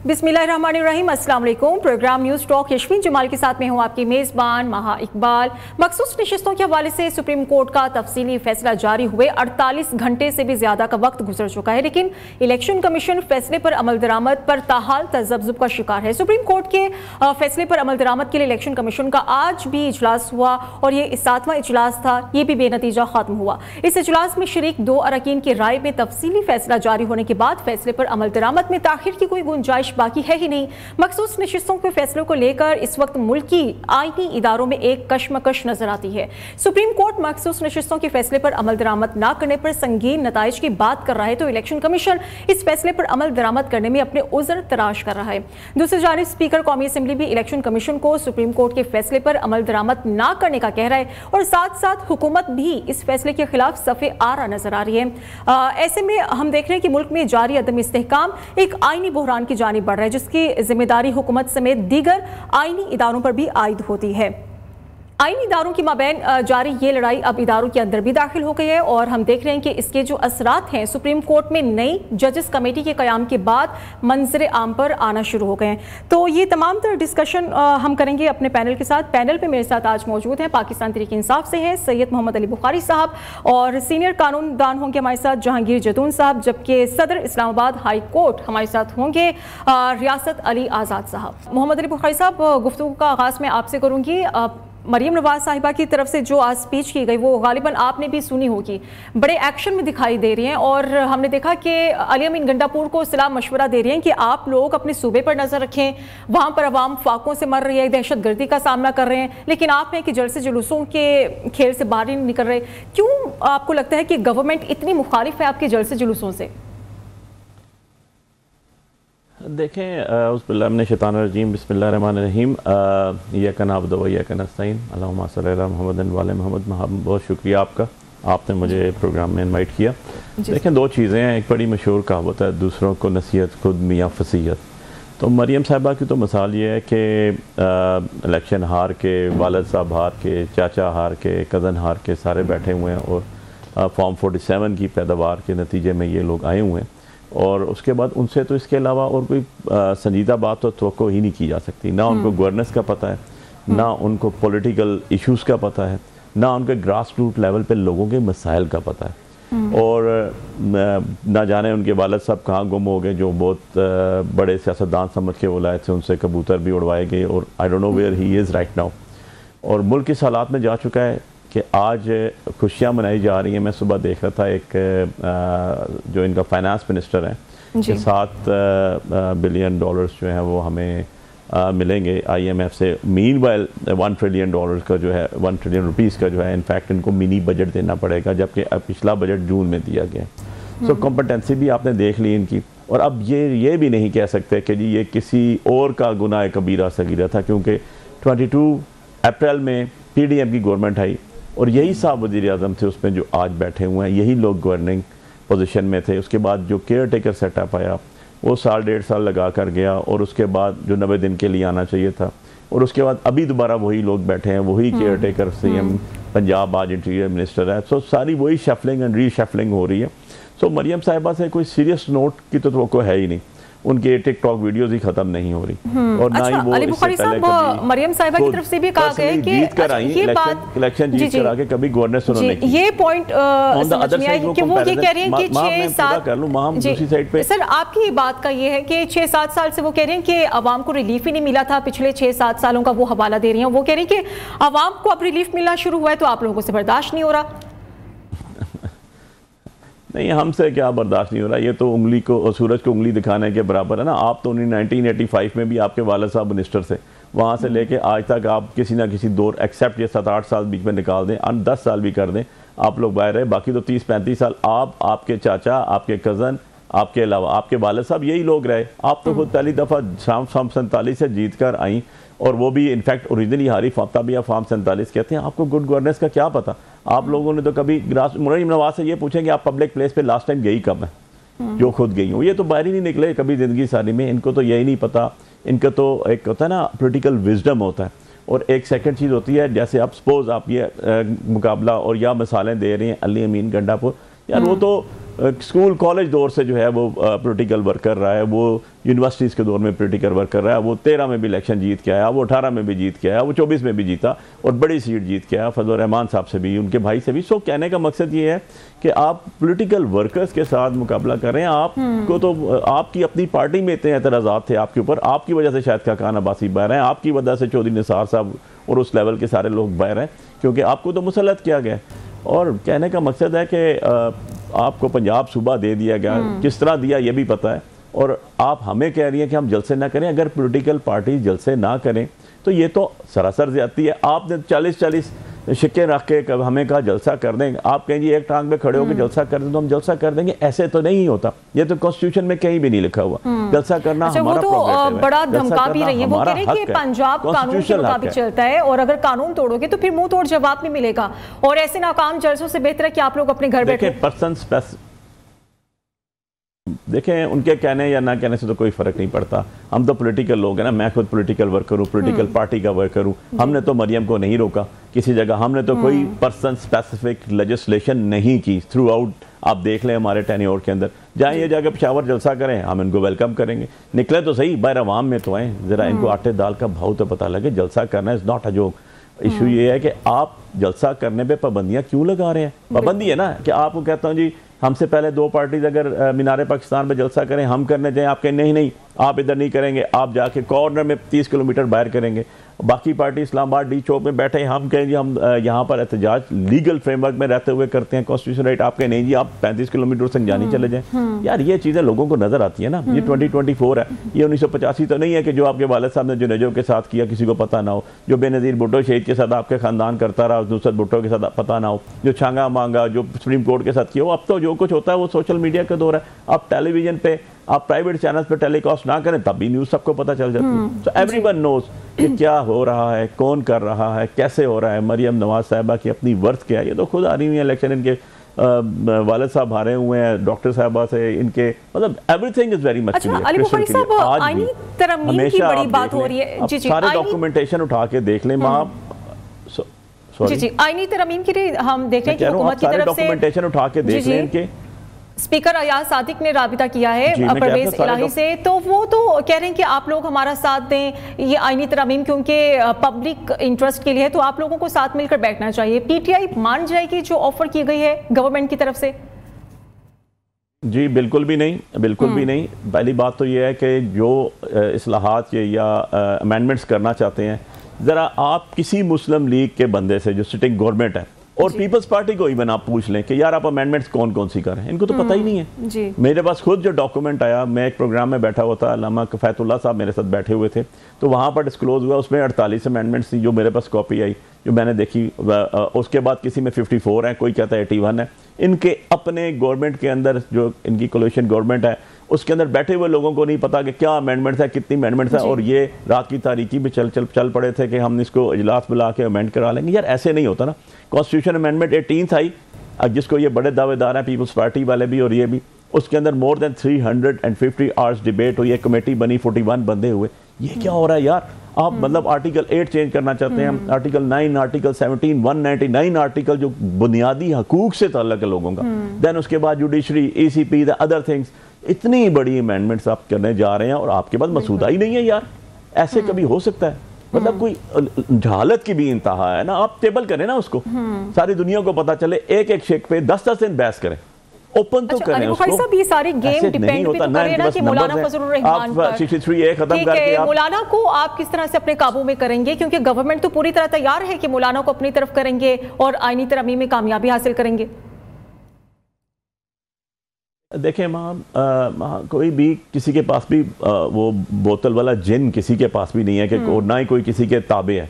बिस्मिल्लाहिर्रहमानिर्रहीम, अस्सलाम वालेकुम। प्रोग्राम न्यूज़ टॉक यशवीन जमाल के साथ में हूँ आपकी मेज़बान महा इकबाल। मखसूस नशिस्तों के हवाले से सुप्रीम कोर्ट का तफसीली फैसला जारी हुए 48 घंटे से भी ज़्यादा का वक्त गुजर चुका है, लेकिन इलेक्शन कमीशन फैसले पर अमल दरामद पर ताहाल तज़ब्ज़ुब का शिकार है। सुप्रीम कोर्ट के फैसले पर अमल दरामद के लिए इलेक्शन कमीशन का आज भी इजलास हुआ और ये 7वां इजलास था। ये भी बेनतीजा खत्म हुआ। इस इजलास में शरीक 2 अरकान की राय में तफसीली फैसला जारी होने के बाद फैसले पर अमल दरामद में ताखिर की कोई गुंजाइश बाकी है ही नहीं। मखसूस नशिस्तों के फैसलों को लेकर इस वक्त मुल्की आईनी इदारों में एक कशमकश नजर आती है। सुप्रीम कोर्ट मखसूस नशिस्तों के फैसले पर अमल दरामद न करने पर संगीन नताइज की बात कर रहा है, तो इलेक्शन कमीशन इस फैसले पर अमल दरामद करने में अपने उज़र तराश कर रहा है। दूसरी जानिब स्पीकर कौमी असम्बली भी इलेक्शन कमीशन को सुप्रीम कोर्ट के फैसले पर अमल दरामद न करने का कह रहा है और साथ साथ हुकूमत भी इस फैसले के खिलाफ सफ़े आरा नजर आ रही है। ऐसे में हम देख रहे हैं कि मुल्क में जारी अदम इस्तेहकाम एक आईनी बहरान की जानिब बढ़ रहा है, जिसकी जिम्मेदारी हुकूमत समेत दीगर आईनी इदारों पर भी आयद होती है। आईनी इदारों की माबैन जारी ये लड़ाई अब इदारों के अंदर भी दाखिल हो गई है और हम देख रहे हैं कि इसके जो असरात हैं सुप्रीम कोर्ट में नई जजेस कमेटी के क़याम के बाद मंजर आम पर आना शुरू हो गए हैं। तो ये तमाम तरह डिस्कशन हम करेंगे अपने पैनल के साथ। पैनल पे मेरे साथ आज मौजूद हैं पाकिस्तान तहरीक इंसाफ से हैं सैयद मोहम्मद अली बुखारी साहब और सीनियर कानूनदान होंगे हमारे साथ जहांगीर जैतून साहब, जबकि सदर इस्लामाबाद हाई कोर्ट हमारे साथ होंगे रियासत अली आज़ाद साहब। मोहम्मद अली बुखारी साहब, गुफ्तगू का आगाज़ मैं आपसे करूँगी। मरियम नवाज साहिबा की तरफ से जो आज स्पीच की गई वो गालिबन आपने भी सुनी होगी, बड़े एक्शन में दिखाई दे रही हैं और हमने देखा कि अली अमीन गंडापुर को सलाह मशवरा दे रही हैं कि आप लोग अपने सूबे पर नजर रखें, वहां पर अवाम फाकों से मर रही है, दहशतगर्दी का सामना कर रहे हैं, लेकिन आप हैं कि जलसे जुलूसों के खेल से बाहर ही नहीं निकल रहे। क्यों आपको लगता है कि गवर्नमेंट इतनी मुखालिफ है आपके जलसे जुलूसों से? देखें, उस्बिल्लाहि शैतानिर्रजीम बिस्मिल्लाहिर्रहमानिर्रहीम इय्याका नअबुदु व इय्याका नस्तईन अल्लाहुम्मा सल्लि अला मुहम्मदिन व अला मुहम्मद। बहुत शुक्रिया आपका, आपने मुझे प्रोग्राम में इनवाइट किया। देखें, 2 चीज़ें हैं। एक बड़ी मशहूर कहावत है, दूसरों को नसीहत खुद मियाँ फसीहत। तो मरियम साहिबा की तो मिसाल ये है कि इलेक्शन हार के, वालिद साहब हार के, चाचा हार के, कज़न हार के, सारे बैठे हुए हैं और फॉर्म 47 की पैदावार के नतीजे में ये लोग आए हुए हैं और उसके बाद उनसे तो इसके अलावा और कोई संजीदा बात तो तवक्को ही नहीं की जा सकती। ना उनको गवर्नेंस का पता है, ना उनको पॉलिटिकल इश्यूज़ का पता है, ना उनके ग्रास रूट लेवल पे लोगों के मसाइल का पता है। और ना जाने उनके वालिद साहब कहाँ गुम हो गए, जो बहुत बड़े सियासतदान समझ के वो लाए थे, उनसे कबूतर भी उड़वाए गए और I don't know where he is right now. और मुल्क इस हालात में जा चुका है कि आज खुशियाँ मनाई जा रही हैं। मैं सुबह देख रहा था एक जो इनका फाइनेंस मिनिस्टर है कि $7 बिलियन जो हैं वो हमें मिलेंगे IMF से। मीनवाइल $1 ट्रिलियन का जो है, 1 ट्रिलियन रुपीज़ का जो है, इनफैक्ट इनको मिनी बजट देना पड़ेगा, जबकि पिछला बजट जून में दिया गया। सो कॉम्पिटेंसी भी आपने देख ली इनकी। और अब ये भी नहीं कह सकते कि जी ये किसी और का गुनाह कबीरा सगीरा था, क्योंकि 22 अप्रैल में PDM की गवर्नमेंट आई और यही साहब वज़ीर आज़म थे उसमें जो आज बैठे हुए हैं, यही लोग गवर्निंग पोजीशन में थे। उसके बाद जो केयर टेकर सेटअप आया वो 1.5 साल लगा कर गया और उसके बाद जो 90 दिन के लिए आना चाहिए था, और उसके बाद अभी दोबारा वही लोग बैठे हैं, वही केयर टेकर CM पंजाब आज इंटीरियर मिनिस्टर है। सो सारी वही शफलिंग एंड रीशफलिंग हो रही है। सो मरियम साहिबा से कोई सीरियस नोट की तो तवक्को है ही नहीं। उनके टिकटॉक वीडियोस ही खत्म नहीं हो रही और ना ही वो अली बुखारी साहब, मरियम साहिबा की तरफ से भी कहा गया है कि ये बात इलेक्शन जीत कर आके कभी गवर्नेंस उन्होंने की। ये पॉइंट समझ में आया कि वो ये कह रहे हैं कि 6-7 कर लूं माम दूसरी साइड पे। सर, आपकी बात का ये है कि 6-7 साल से वो कह रहे हैं कि आवाम को रिलीफ ही नहीं मिला था। पिछले 6-7 सालों का वो हवाला दे रही हैं। वो कह रहे हैं कि आवाम को अब रिलीफ मिलना शुरू हुआ है तो आप लोगों से बर्दाश्त नहीं हो रहा। नहीं, हमसे क्या बर्दाश्त नहीं हो रहा। ये तो उंगली को, सूरज को उंगली दिखाने के बराबर है ना। आप तो 1985 में भी आपके वालिद साहब मिनिस्टर से, वहाँ से लेके आज तक आप किसी ना किसी दौर, एक्सेप्ट ये 7-8 साल बीच में निकाल दें, 10 साल भी कर दें, आप लोग बाहर रहे। बाकी तो 30-35 साल आप, आपके चाचा, आपके कज़न, आपके अलावा आपके वालिद साहब, यही लोग रहे। आप तो खुद पहली दफ़ा फॉर्म 47 से जीत कर आई और वो भी इनफैक्ट ओरिजिनली हारी तब फॉर्म 47 कहते हैं। आपको गुड गवर्नेंस का क्या पता? आप लोगों ने तो कभी मरियम नवाज से ये पूछेंगे आप पब्लिक प्लेस पे लास्ट टाइम गई कब है, जो खुद गई हो। ये तो बाहर ही नहीं निकले कभी ज़िंदगी सारी में। इनको तो यही नहीं पता। इनका तो एक होता है ना पॉलिटिकल विजडम होता है, और एक सेकंड चीज़ होती है, जैसे आप सपोज आप ये मुकाबला और या मिसालें दे रहे हैं अली अमीन गंडापुर, यार वो तो स्कूल कॉलेज दौर से जो है वो पॉलिटिकल वर्क कर रहा है, वो यूनिवर्सिटीज़ के दौर में पॉलिटिकल वर्क कर रहा है। वो 13 में भी इलेक्शन जीत के आया, वो 18 में भी जीत के आया, वो 24 में भी जीता और बड़ी सीट जीत के आया फजल रहमान साहब से भी, उनके भाई से भी। सो कहने का मकसद ये है कि आप पॉलिटिकल वर्कर्स के साथ मुकाबला कर रहे हैं। आपको तो आपकी अपनी पार्टी में इतने एतराज़ात थे आपके ऊपर, आपकी वजह से शायद खाकान अब्बासी बाहर हैं, आपकी वजह से चौधरी निसार साहब और उस लेवल के सारे लोग बाहर हैं, क्योंकि आपको तो मुसल्लत किया गया। और कहने का मकसद है कि आपको पंजाब सूबा दे दिया गया, किस तरह दिया ये भी पता है, और आप हमें कह रही हैं कि हम जलसे ना करें। अगर पॉलिटिकल पार्टी जलसे ना करें तो ये तो सरासर ज़्यादती है। आपने 40-40 शिक्के रख के हमें कहा जलसा कर देंगे, आप कहेंगे एक टांग में खड़े होकर जलसा कर दें तो हम जलसा कर देंगे, ऐसे तो नहीं होता। ये तो कॉन्स्टिट्यूशन में कहीं भी नहीं लिखा हुआ जलसा करना। अच्छा, हमारा वो तो बड़ा धमका भी रही है, वो कह रहे हैं कि पंजाब कानून के मुताबिक चलता है और अगर कानून तोड़ोगे तो फिर मुंह तोड़ जवाब भी मिलेगा, और ऐसे नाकाम जलसों से बेहतर है कि आप लोग अपने घर बैठे। देखें, उनके कहने या ना कहने से तो कोई फर्क नहीं पड़ता। हम तो पॉलिटिकल लोग हैं ना, मैं खुद पॉलिटिकल वर्कर हूँ, पॉलिटिकल पार्टी का वर्कर हूँ। हमने तो मरियम को नहीं रोका किसी जगह, हमने तो कोई पर्सन स्पेसिफिक लेजिस्लेशन नहीं की थ्रू आउट। आप देख लें हमारे टेन्योर के अंदर, जाएं ये जाकर पेशावर जलसा करें, हम इनको वेलकम करेंगे। निकले तो सही, बाहर अवाम में तो आए, ज़रा इनको आटे दाल का भाव तो पता लगे। जलसा करना is not a joke. Issue ये है कि आप जलसा करने पे पाबंदियां क्यों लगा रहे हैं। पाबंदी है ना कि आपको कहता हूँ जी हमसे पहले दो पार्टीज अगर मीनारे पाकिस्तान में जलसा करें, हम करने जाएं, आप कहें नहीं नहीं आप इधर नहीं करेंगे, आप जाके कॉर्नर में 30 किलोमीटर बाहर करेंगे। बाकी पार्टी इस्लामाबाद डी चौक में बैठे, हम कहें जी हम यहाँ पर एहतजाज लीगल फ्रेमवर्क में रहते हुए करते हैं, कॉन्स्टिट्यूशन राइट। आप कहें नहीं जी आप 35 किलोमीटर से जानी चले जाएं। यार ये चीज़ें लोगों को नजर आती है ना। ये 2024 है, ये 1985 तो नहीं है कि जो आपके वालिद साहब ने जो नजब के साथ किया किसी को पता ना हो, जो बेनज़ीर भुट्टो शहीद के साथ आपके खानदान करता रहा नुसरत भुट्टो के साथ पता ना हो, जो छांगा मांगा जो सुप्रीम कोर्ट के साथ किया। अब तो जो कुछ होता है वो सोशल मीडिया का दौर है। आप टेलीविजन पे, आप प्राइवेट चैनल्स पे टेलीकास्ट ना करें तब भी न्यूज़ सबको पता चल जाती है। सो एवरीवन नोज कि क्या हो रहा है, कौन कर रहा है, कैसे हो रहा है। मरियम नवाज साहिबा की अपनी वर्थ क्या है, ये तो खुद आ रही हुई है इलेक्शन, इनके वालिद साहब हारे हुए हैं, डॉक्टर साहबा से इनके, मतलब everything is very much clear. आईनी तरमीम की बड़ी बात हो रही है जी जी, सारे डॉक्यूमेंटेशन उठा के देख लें वहाँ। जी जी, आईनी तरमीम के लिए हम देख रहे हैं कि हुकूमत की तरफ से डॉक्यूमेंटेशन उठा के देख लें इनके। स्पीकर अयाज सादिक ने राबिता किया है परवेज इलाही से, तो वो तो कह रहे हैं कि आप लोग हमारा साथ दें, ये आईनी तरमीम क्योंकि पब्लिक इंटरेस्ट के लिए है तो आप लोगों को साथ मिलकर बैठना चाहिए। पीटीआई मान जाएगी जो ऑफर की गई है गवर्नमेंट की तरफ से? जी बिल्कुल भी नहीं, बिल्कुल भी नहीं। पहली बात तो ये है कि जो इस्लाहात या अमेंडमेंट्स करना चाहते हैं, ज़रा आप किसी मुस्लिम लीग के बंदे से जो सिटिंग गवर्नमेंट है और पीपल्स पार्टी को इवन आप पूछ लें कि यार आप अमेंडमेंट्स कौन कौन सी कर रहे हैं, इनको तो पता ही नहीं है जी। मेरे पास खुद जो डॉक्यूमेंट आया, मैं एक प्रोग्राम में बैठा हुआ था, अल्लामा कफ़ैतुल्लाह साहब मेरे साथ बैठे हुए थे, तो वहाँ पर डिस्क्लोज हुआ, उसमें 48 अमेंडमेंट्स थी जो मेरे पास कॉपी आई, जो मैंने देखी। उसके बाद किसी में 54 है, कोई कहता है 81 है। इनके अपने गवर्नमेंट के अंदर जो इनकी कोलिशन गवर्नमेंट है उसके अंदर बैठे हुए लोगों को नहीं पता कि क्या अमेंडमेंट्स है, कितनी अमेंडमेंट्स है, और ये रात की तारीकी में चल पड़े थे कि हम इसको इजलास बुला के अमेंड करा लेंगे। यार ऐसे नहीं होता ना। कॉन्स्टिट्यूशन अमेंडमेंट 18 आई, जिसको ये बड़े दावेदार हैं पीपल्स पार्टी वाले भी और ये भी, उसके अंदर मोर देन 350 आवर्स डिबेट हुई, एक कमेटी बनी, 41 बंदे हुए। ये क्या हो रहा है यार? आप मतलब आर्टिकल 8 चेंज करना चाहते हैं, आर्टिकल 9, आर्टिकल 17, 199 आर्टिकल जो बुनियादी हकूक से ताल्लुक है लोगों का, देन उसके बाद judiciary, ECP, the other things, इतनी बड़ी अमेंडमेंट्स आप करने जा रहे हैं और आपके पास मसूदा ही नहीं है। यार ऐसे कभी हो सकता है? मतलब कोई जहालत की भी इंतहा है ना। आप टेबल करें ना उसको, सारी दुनिया को पता चले, एक एक शेक पे 10-10 दिन बहस करें, ओपन तो करें उसको। ये सारी गेम डिपेंड भी तो करे ना कि मौलाना फजलुर रहमान पर 63A खत्म करके आप मौलाना को आप किस तरह से अपने काबू में करेंगे, क्योंकि गवर्नमेंट तो पूरी तरह तैयार है कि मौलाना को अपनी तरफ करेंगे और आईनी तरमीम में कामयाबी हासिल करेंगे। देखें वहाँ कोई भी किसी के पास भी वो बोतल वाला जिन किसी के पास भी नहीं है कि ना ही कोई किसी के ताबे है।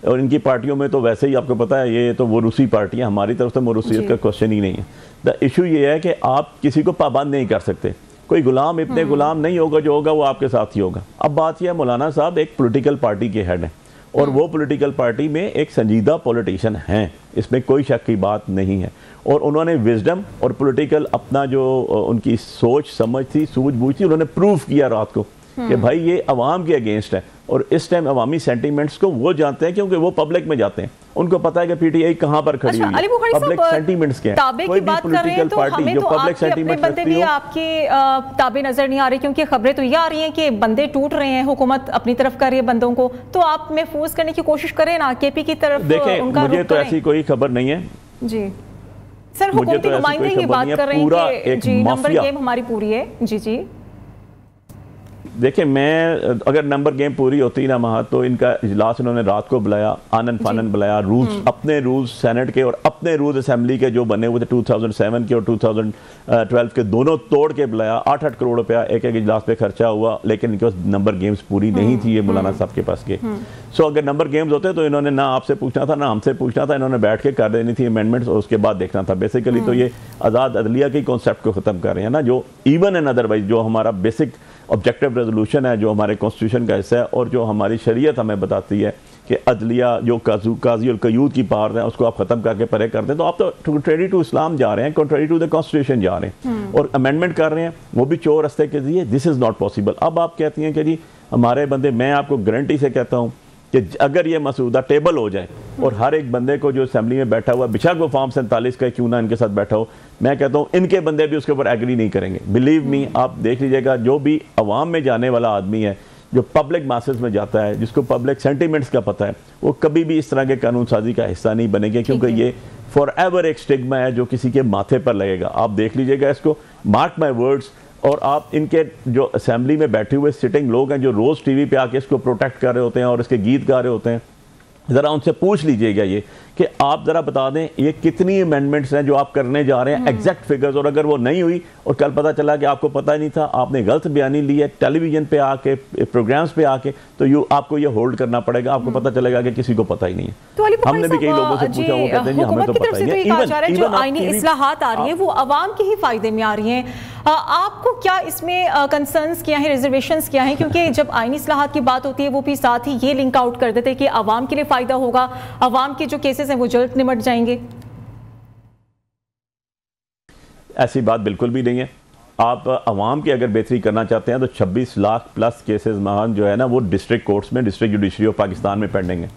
और इनकी पार्टियों में तो वैसे ही आपको पता है ये तो वो रूसी पार्टी है, हमारी तरफ से मोरूसियत का क्वेश्चन ही नहीं है। द इशू ये है कि आप किसी को पाबंद नहीं कर सकते। कोई गुलाम इतने गुलाम नहीं होगा, जो होगा वो आपके साथ ही होगा। अब बात यह है, मौलाना साहब एक पॉलिटिकल पार्टी के हेड हैं और वो पॉलिटिकल पार्टी में एक संजीदा पॉलिटिशियन हैं, इसमें कोई शक की बात नहीं है। और उन्होंने विजडम और पॉलिटिकल अपना जो उनकी सोच समझ थी, सूझबूझ थी, उन्होंने प्रूव किया रात को कि भाई ये अवाम के अगेंस्ट है। और इस टाइम अवामी सेंटीमेंट्स को वो जानते हैं क्योंकि वो पब्लिक में जाते हैं, उनको पता है कि पीटीआई कहां पर खड़ी हुई है, पब्लिक सेंटीमेंट्स क्या है। कोई भी पॉलिटिकल पार्टी जो पब्लिक सेंटीमेंट रखती हो, आपके ताबे नजर नहीं आ रही, क्योंकि खबरें तो ये आ रही हैं कि बंदे टूट रहे हैं, हुकूमत अपनी तरफ कर रही है बंदों को, तो आप महफूज करने की कोशिश करें ना केपी की तरफ। देखिए मुझे तो ऐसी कोई खबर नहीं है जी सर, हुकूमती नुमाइंदे ही बात कर रहे हैं कि जी नंबर गेम हमारी पूरी है। जी जी देखिए, मैं अगर नंबर गेम पूरी होती ना वहाँ, तो इनका इजलास इन्होंने रात को बुलाया, आनन फानन बुलाया, रूल्स अपने रूल्स सेनेट के और अपने रूल्स असेंबली के जो बने हुए थे 2007 के और 2012 के दोनों तोड़ के बुलाया। 8-8 करोड़ रुपया एक एक इजलास पे खर्चा हुआ, लेकिन इनके पास नंबर गेम्स पूरी नहीं थी, ये मौलाना साहब के पास के। सो अगर नंबर गेम्स होते तो इन्होंने ना आपसे पूछना था ना हमसे पूछना था, इन्होंने बैठ के कर देनी थी अमेंडमेंट्स और उसके बाद देखना था। बेसिकली तो ये आज़ाद अदलिया के कॉन्सेप्ट को ख़त्म कर रहे हैं ना, जो इवन एंड अदरवाइज जो हमारा बेसिक ऑब्जेक्टिव रेजोल्यूशन है, जो हमारे कॉन्स्टिट्यूशन का हिस्सा है और जो हमारी शरीयत हमें बताती है कि अदलिया जो काजी और कयूद की पावर है उसको आप ख़त्म करके परे कर दें, तो आप तो कंट्रेरी टू इस्लाम जा रहे हैं, कंट्रेरी टू द कॉन्स्टिट्यूशन जा रहे हैं और अमेंडमेंट कर रहे हैं, वो भी चोर रास्ते के जरिए। This is not possible. अब आप कहती हैं कि जी हमारे बंदे, मैं आपको गारंटी से कहता हूँ कि अगर ये मसूदा टेबल हो जाए और हर एक बंदे को जो असेंबली में बैठा हुआ, बेशक वो फॉर्म 47 का क्यों ना इनके साथ बैठा हो, मैं कहता हूँ इनके बंदे भी उसके ऊपर एग्री नहीं करेंगे। बिलीव मी, आप देख लीजिएगा, जो भी अवाम में जाने वाला आदमी है, जो पब्लिक मासेस में जाता है, जिसको पब्लिक सेंटिमेंट्स का पता है, वो कभी भी इस तरह के कानून साजी का हिस्सा नहीं बनेंगे, क्योंकि ये फॉर एवर एक स्टिग्मा है जो किसी के माथे पर लगेगा। आप देख लीजिएगा इसको, मार्क माई वर्ड्स। और आप इनके जो असेंबली में बैठे हुए सिटिंग लोग हैं जो रोज़ टीवी पे आके इसको प्रोटेक्ट कर रहे होते हैं और इसके गीत गा रहे होते हैं, ज़रा उनसे पूछ लीजिएगा ये कि आप ज़रा बता दें ये कितनी अमेंडमेंट्स हैं जो आप करने जा रहे हैं, एग्जैक्ट फिगर्स। और अगर वो नहीं हुई और कल पता चला कि आपको पता ही नहीं था, आपने गलत बयानी ली है टेलीविजन पे आके, प्रोग्राम्स पे आके, तो आपको ये होल्ड करना पड़ेगा। आपको पता चलेगा कि किसी को पता ही नहीं है। तो हमने भी कई लोगों से पूछा, वो कहते हैं हमें तो पता ही नहीं। जो आईनी इस्लाहात आ रही है वो अवाम के ही फायदे में आ रही हैं। आपको क्या इसमें कंसर्न्स क्या है, रिजर्वेशंस क्या है? क्योंकि जब आईनी इस्लाहात की बात होती है वो भी साथ ही ये लिंक आउट कर देते हैं कि अवाम के लिए फायदा होगा, अवाम के जो केसेस हैं वो जल्द निमट जाएंगे। ऐसी बात बिल्कुल भी नहीं है। आप अवाम की अगर बेहतरी करना चाहते हैं तो 26 लाख प्लस केसेस महान जो है ना, वो डिस्ट्रिक्ट कोर्ट्स में, डिस्ट्रिक्ट जुडिशरी ऑफ पाकिस्तान में पेंडिंग है।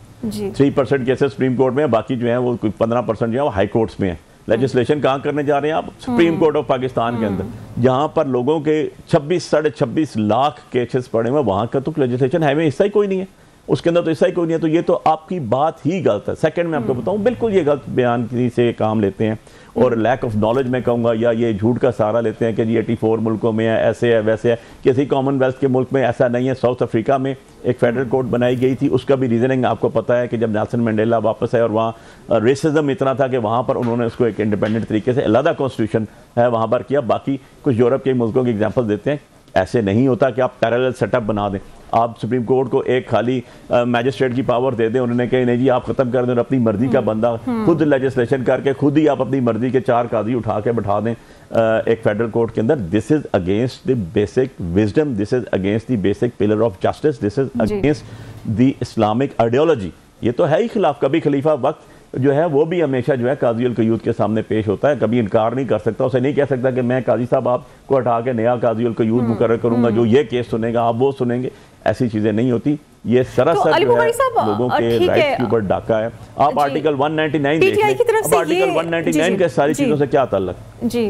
3% केसेस सुप्रीम कोर्ट में है, बाकी जो है वो 15% जो है वो हाई कोर्ट्स में है। लेजिस्लेशन कहाँ करने जा रहे हैं आप? सुप्रीम कोर्ट ऑफ पाकिस्तान के अंदर, जहां पर लोगों के 26-26.5 लाख केसेस पड़े हुए, वहां का तो लेजिस्लेशन है में हिस्सा ही कोई नहीं है, उसके अंदर तो हिस्सा ही कोई नहीं है। तो ये तो आपकी बात ही गलत है। सेकंड में आपको बताऊं, बिल्कुल ये गलत बयान से काम लेते हैं और लैक ऑफ नॉलेज में कहूँगा, या ये झूठ का सहारा लेते हैं कि जी 84 मुल्कों में है, ऐसे है वैसे है। किसी कॉमनवेल्थ के मुल्क में ऐसा नहीं है। साउथ अफ्रीका में एक फेडरल कोर्ट बनाई गई थी, उसका भी रीजनिंग आपको पता है कि जब नेल्सन मंडेला वापस आए और वहाँ रेसिज्म इतना था कि वहाँ पर उन्होंने उसको एक इंडिपेंडेंट तरीके से अलग कॉन्स्टिट्यूशन है वहाँ पर किया। बाकी कुछ यूरोप के मुल्कों की एग्जाम्पल देते हैं। ऐसे नहीं होता कि आप पैरेलल सेटअप बना दें। आप सुप्रीम कोर्ट को एक खाली मैजिस्ट्रेट की पावर दे दें, उन्होंने कही नहीं जी आप खत्म कर दें, और अपनी मर्जी का बंदा खुद लेजिस्लेशन करके खुद ही आप अपनी मर्जी के 4 काजी उठा के बैठा दें एक फेडरल कोर्ट के अंदर। This is against the basic wisdom, this is against the basic pillar of justice, this is against the Islamic ideology. ये तो है ही खिलाफ। कभी खलीफा वक्त जो है वो भी हमेशा जो है काजी अल कयूद के सामने पेश होता है, कभी इनकार नहीं कर सकता। उसे नहीं कह सकता कि मैं काजी साहब आपको हटा के नया काजी अल कयूद मुकर्रर करूंगा जो ये केस सुनेगा, आप वो सुनेंगे। ऐसी चीजें नहीं होती। ये सरासर जो है लोगों के राइट्स के ऊपर डाका है। आप आर्टिकल 199 देख लें। अब आर्टिकल 199 के सारी चीजों से क्या ताल्लुक? जी,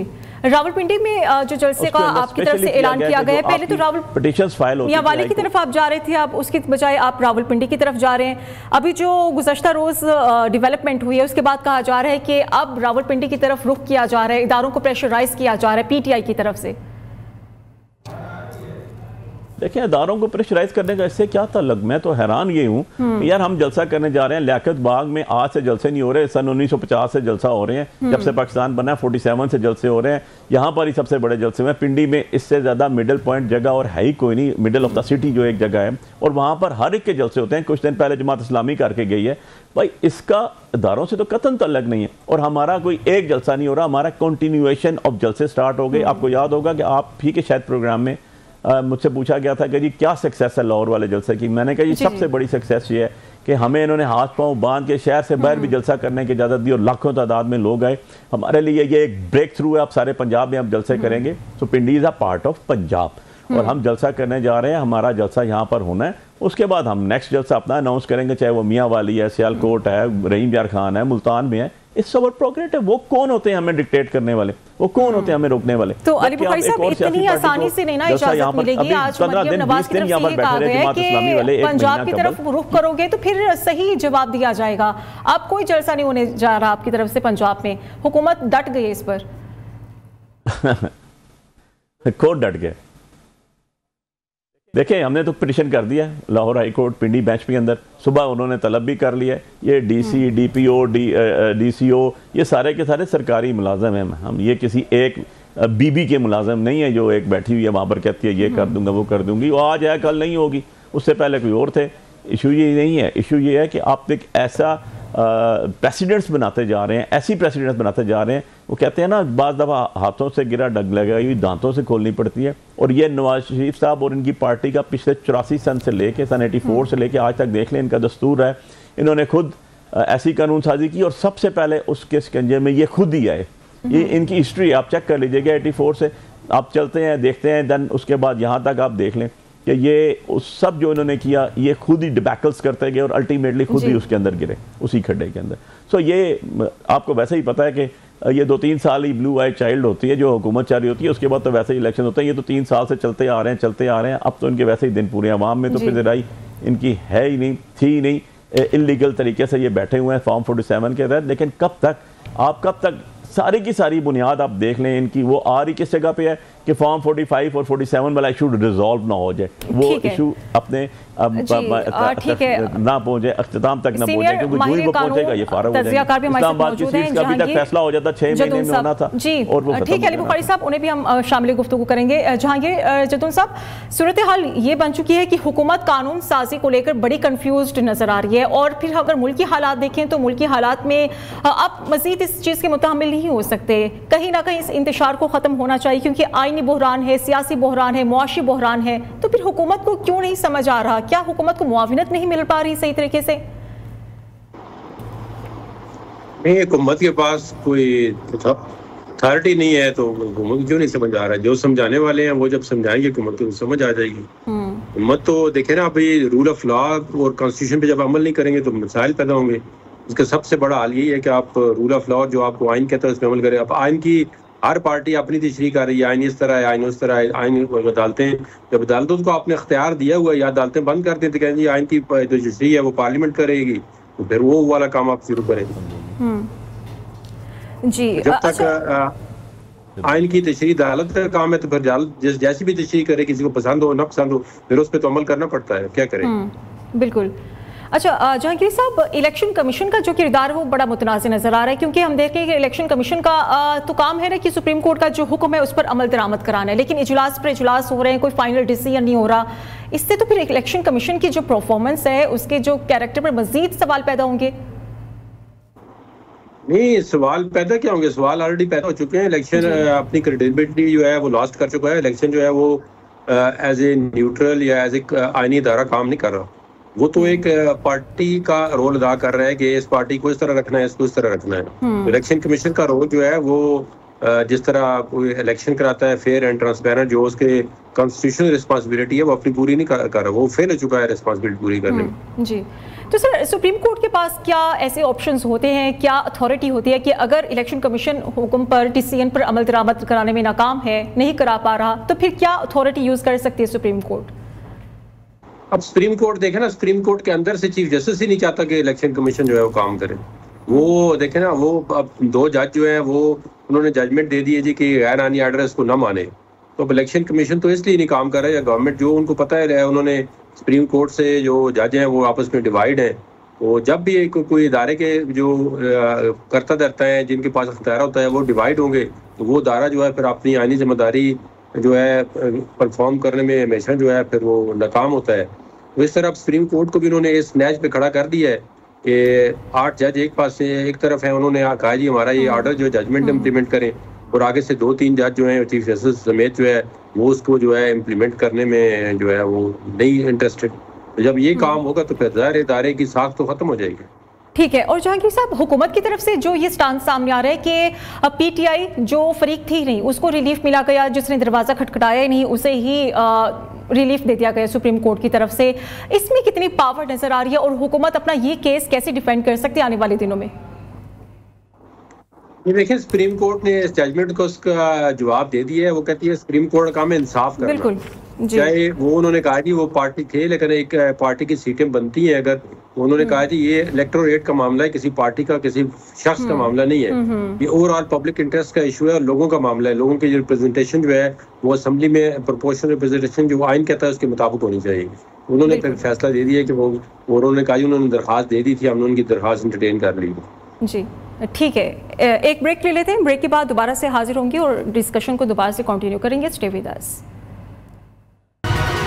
रावलपिंडी में जो जलसे का आपकी तरफ से ऐलान किया गया है, पहले तो रावल पिटीशंस फाइल होती है, मियांवाली की तरफ आप जा रहे थे, आप उसकी बजाय आप रावलपिंडी की तरफ जा रहे हैं। अभी जो गुज़श्ता रोज डेवलपमेंट हुई है उसके बाद कहा जा रहा है कि अब रावलपिंडी की तरफ रुख किया जा रहा है, इदारों को प्रेशराइज किया जा रहा है पीटीआई की तरफ से। देखिए, इदारों को प्रेशराइज करने का इससे क्या ताल्लुक? मैं तो हैरान ये हूँ यार, हम जलसा करने जा रहे हैं लियाकत बाग में। आज से जलसे नहीं हो रहे, सन 1950 से जलसा हो रहे हैं। जब से पाकिस्तान बना है 47 से जलसे हो रहे हैं। यहाँ पर ही सबसे बड़े जलसे हुए। पिंडी में इससे ज़्यादा मिडल पॉइंट जगह और है ही कोई नहीं। मिडल ऑफ द सिटी जो एक जगह है, और वहाँ पर हर एक के जलसे होते हैं। कुछ दिन पहले जमात इस्लामी करके गई है। भाई इसका इदारों से तो कतन ताल्लुक नहीं है। और हमारा कोई एक जलसा नहीं हो रहा, हमारा कंटिन्यूएशन ऑफ जलसे स्टार्ट हो गए। आपको याद होगा कि आप ही के शायद प्रोग्राम में मुझसे पूछा गया था कि जी क्या सक्सेस है लाहौर वाले जलसे की। मैंने कहा जी सबसे बड़ी सक्सेस ये है कि हमें इन्होंने हाथ पांव बांध के शहर से बाहर भी जलसा करने की इजाज़त दी और लाखों तादाद में लोग आए। हमारे लिए ये एक ब्रेक थ्रू है। आप सारे पंजाब में आप जलसे करेंगे। So Pindi is a part of Punjab. और हम जलसा करने जा रहे हैं, हमारा जलसा यहाँ पर होना है, उसके बाद हम नेक्स्ट जलसा अपना अनाउंस करेंगे, चाहे वो मियाँ वाली है, सियालकोट है, रहीम यार खान है, मुल्तान में है। It's our prerogative. वो कौन होते हैं हमें डिक्टेट करने वाले, वो कौन होते हैं हमें रोकने वाले? तो अली बुखारी साहब, इतनी आसानी से नहीं ना इजाजत मिलेगी। आज मरियम नवाज की तरफ से ये कहा गया है कि पंजाब की तरफ रुख करोगे तो फिर सही जवाब दिया जाएगा। अब कोई जलसा नहीं होने जा रहा आपकी तरफ से पंजाब में, हुकूमत डट गई इस पर। कोर्ट डट गए। देखिए, हमने तो पिटिशन कर दिया है लाहौर हाई कोर्ट पिंडी बेंच के अंदर, सुबह उन्होंने तलब भी कर लिया है। ये डीसी, डीपीओ, डीसीओ, ये सारे के सारे सरकारी मुलाजम हैं। हम ये किसी एक बीबी के मुलाजम नहीं है जो एक बैठी हुई है वहाँ पर कहती है ये कर दूंगा वो कर दूंगी, वो आज है कल नहीं होगी, उससे पहले कोई और थे। इशू ये नहीं है, इशू ये है कि आप एक ऐसा प्रेसिडेंट्स बनाते जा रहे हैं, ऐसी प्रेसिडेंट्स बनाते जा रहे हैं। वो कहते हैं ना, बाज़ दफ़ा हाथों से गिरा डग लगाई हुई दांतों से खोलनी पड़ती है। और ये नवाज शरीफ साहब और इनकी पार्टी का पिछले 84 सन से लेके सन 84 से लेके आज तक देख लें, इनका दस्तूर है, इन्होंने खुद ऐसी कानून साजी की और सबसे पहले उसके शिकंजे में ये खुद ही आए। ये इनकी हिस्ट्री आप चेक कर लीजिएगा, 84 से आप चलते हैं देखते हैं, देन उसके बाद यहाँ तक आप देख लें कि ये उस सब जो इन्होंने किया, ये खुद ही डिबैकल्स करते गए और अल्टीमेटली खुद ही उसके अंदर गिरे, उसी खड्डे के अंदर। सो ये आपको वैसे ही पता है कि ये 2-3 साल ही ब्लू आई चाइल्ड होती है जो हुकूमत चाह रही होती है, उसके बाद तो वैसे ही इलेक्शन होते हैं। ये तो 3 साल से चलते आ रहे हैं। अब तो इनके वैसे ही दिन पूरे अवाम में तो फिर लड़ाई इनकी है ही नहीं, थी ही नहीं। इलीगल तरीके से ये बैठे हुए हैं फॉर्म 47 के तहत। लेकिन कब तक सारी की सारी बुनियाद आप देख लें इनकी, वो आ रही किस जगह पे है कि फॉर्म 45 और 47 वाला इशू रिजॉल्व ना हो जाए, वो इशू अपने ना पहुंचे, अख्तिताम तक ना पहुंचे, क्योंकि जो ही वो पहुंचेगा ये फारग हो जाएगा। इस्लामाबाद की सीट का अभी तक फैसला हो जाता 6 महीने में होना था जी। और वो ठीक है, अली बुखारी साहब, उन्हें भी हम शामिल गुफ्तगू करेंगे। जहांगीर जदुन साहब, सूरत हाल ये बन चुकी है कि हुकूमत कानून साजी को लेकर बड़ी कंफ्यूज्ड नजर आ रही है। और फिर अगर मुल्की हालात देखें तो मुल्की हालात में आप मजीद इस चीज़ के मुतामिल नहीं हो सकते। कहीं ना कहीं इस इंतशार को ख़त्म होना चाहिए, क्योंकि आईनी बहरान है, सियासी बहरान है, मुआशी बहरान है। तो फिर हुकूमत को क्यों नहीं समझ आ रहा? क्या हुकूमत को मुआविनत नहीं मिल पा रही सही तरीके से? नहीं, हुकूमत के पास कोई अथॉरिटी नहीं है तो हुकूमत क्यों नहीं समझ आ रहा है? जो समझाने वाले हैं वो जब समझाएंगे हुकूमत को समझ आ जाएगी। हुकूमत तो देखे ना, अभी रूल ऑफ लॉ और कॉन्स्टिट्यूशन पे जब अमल नहीं करेंगे तो मसाइल पैदा होंगे। इसका सबसे बड़ा हाल यही है कि आप रूल ऑफ लॉ जो आपको आइन कहता है उस पर अमल करें। अब आइन की हर पार्टी अपनी तशरीह कर रही है, आइन इस तरह है, आइन उस तरह है, आइन अदालतें, जब अदालतों को आपने अख्तियार दिया हुआ है या अदालतें बंद कर दें तो कहें जी आइन की जो तशरीह है वो पार्लियामेंट करेगी, तो फिर वो वाला काम आप शुरू करें जी। जब तक आइन की तशरीह अदालत का काम है तो फिर जैसी भी तशरीह करे, किसी को पसंद हो ना पसंद हो, फिर उस पर तो अमल करना पड़ता है, क्या करें। बिल्कुल। अच्छा जहांगीर साहब, इलेक्शन कमीशन का जो किरदार है वो बड़ा मुतनाज़ नजर आ रहा है, क्योंकि हम देख रहे हैं कि इलेक्शन कमीशन का तो काम है ना कि सुप्रीम कोर्ट का जो हुक्म है उस पर अमल दरामद कराना है, लेकिन इजलास पर इजलास हो रहे हैं, कोई फाइनल डिसीजन नहीं हो रहा। इससे तो फिर इलेक्शन कमीशन की जो परफॉर्मेंस है, उसके जो कैरेक्टर पर मजीद सवाल पैदा होंगे। नहीं, सवाल पैदा क्या होंगे? सवाल ऑलरेडी पैदा हो चुके हैं। इलेक्शन अपनी क्रेडिबिलिटी जो है वो लॉस्ट कर चुका है। इलेक्शन जो है वो एज ए न्यूट्रल या एज ए आईनी इदारा काम नहीं कर रहा। वो तो एक पार्टी का रोल अदा कर रहा है कि इस पार्टी को इस तरह रखना है, इसको इस तरह रखना है। इलेक्शन कमीशन का रोल जो है वो जिस तरह कोई इलेक्शन कराता है फेयर एंड ट्रांसपेरेंट, जो उसके कॉन्स्टिट्यूशनल रिस्पांसिबिलिटी है वो अपनी पूरी नहीं कर रहा, वो फेल हो चुका है रिस्पांसिबिलिटी पूरी करने में। जी। तो सर, सुप्रीम कोर्ट के पास क्या ऐसे ऑप्शंस होते हैं, क्या अथॉरिटी होती है कि अगर इलेक्शन कमीशन हुक्म पर, डिसीजन पर अमल दरामद कराने में नाकाम है, नहीं करा पा रहा, तो फिर क्या अथॉरिटी यूज कर सकती है सुप्रीम कोर्ट? अब सुप्रीम कोर्ट देखे ना, सुप्रीम कोर्ट के अंदर से चीफ जस्टिस ही नहीं चाहता कि इलेक्शन कमीशन जो है वो काम करे। वो देखे ना, वो अब 2 जज जो है वो उन्होंने जजमेंट दे दी है जी कि गैर आनी आर्डर इसको ना माने। तो अब इलेक्शन कमीशन तो इसलिए नहीं काम कर रहा है, या गवर्नमेंट जो उनको पता है, उन्होंने सुप्रीम कोर्ट से जो जज हैं वो आपस में डिवाइड है। तो जब भी कोई इदारे के जो करता धरता है, जिनके पास अख्तियार होता है, वो डिवाइड होंगे, तो वो इदारा जो है फिर अपनी आईनी जिम्मेदारी जो है परफॉर्म करने में हमेशा जो है फिर वो नाकाम होता है। तो इस तरह सुप्रीम कोर्ट को भी उन्होंने इस मैच पे खड़ा कर दिया है कि 8 जज एक पास से एक तरफ है, उन्होंने कहा जी हमारा ये ऑर्डर जो जजमेंट इम्प्लीमेंट करें, और आगे से 2-3 जज जो हैं चीफ जस्टिस समेत जो है वो उसको जो है इम्प्लीमेंट करने में जो है वो नहीं इंटरेस्टेड। तो जब ये काम होगा तो फिर ज़ाहिर इदारे की साख तो खत्म हो जाएगी। ठीक है। और जहांगीर साहब, हुकूमत की तरफ से जो ये स्टांस सामने आ रहा है कि पीटीआई जो फरीक थी नहीं उसको रिलीफ मिला गया, जिसने दरवाज़ा खटखटाया नहीं उसे ही रिलीफ दे दिया गया सुप्रीम कोर्ट की तरफ से, इसमें कितनी पावर नजर आ रही है और हुकूमत अपना ये केस कैसे डिफेंड कर सकती है आने वाले दिनों में? ये देखिए, सुप्रीम कोर्ट ने इस जजमेंट को उसका जवाब दे दिया है। वो कहती है सुप्रीम कोर्ट का काम है इंसाफ करना। बिल्कुल जी। चाहे वो उन्होंने कहा जी वो पार्टी थे, लेकिन एक पार्टी की सीटें बनती हैं, अगर उन्होंने कहा जी ये इलेक्टोरेट का मामला है, किसी पार्टी का किसी शख्स का मामला नहीं है, ये ओवरऑल पब्लिक इंटरेस्ट का इशू है और लोगों का मामला है। लोगों की जो रिप्रेजेंटेशन जो है वो असेंबली में प्रोपोर्शनल रिप्रेजेंटेशन जो आइन कहता है उसके मुताबिक होनी चाहिए। उन्होंने फिर फैसला दे दिया कि वो उन्होंने कहा उन्होंने दरखास्त दे दी थी, हमने उनकी दरखास्त इंटरटेन कर ली। जी ठीक है, एक ब्रेक ले लेते हैं, ब्रेक के बाद दोबारा से हाजिर होंगे और डिस्कशन को दोबारा से कंटिन्यू करेंगे। Stay with us.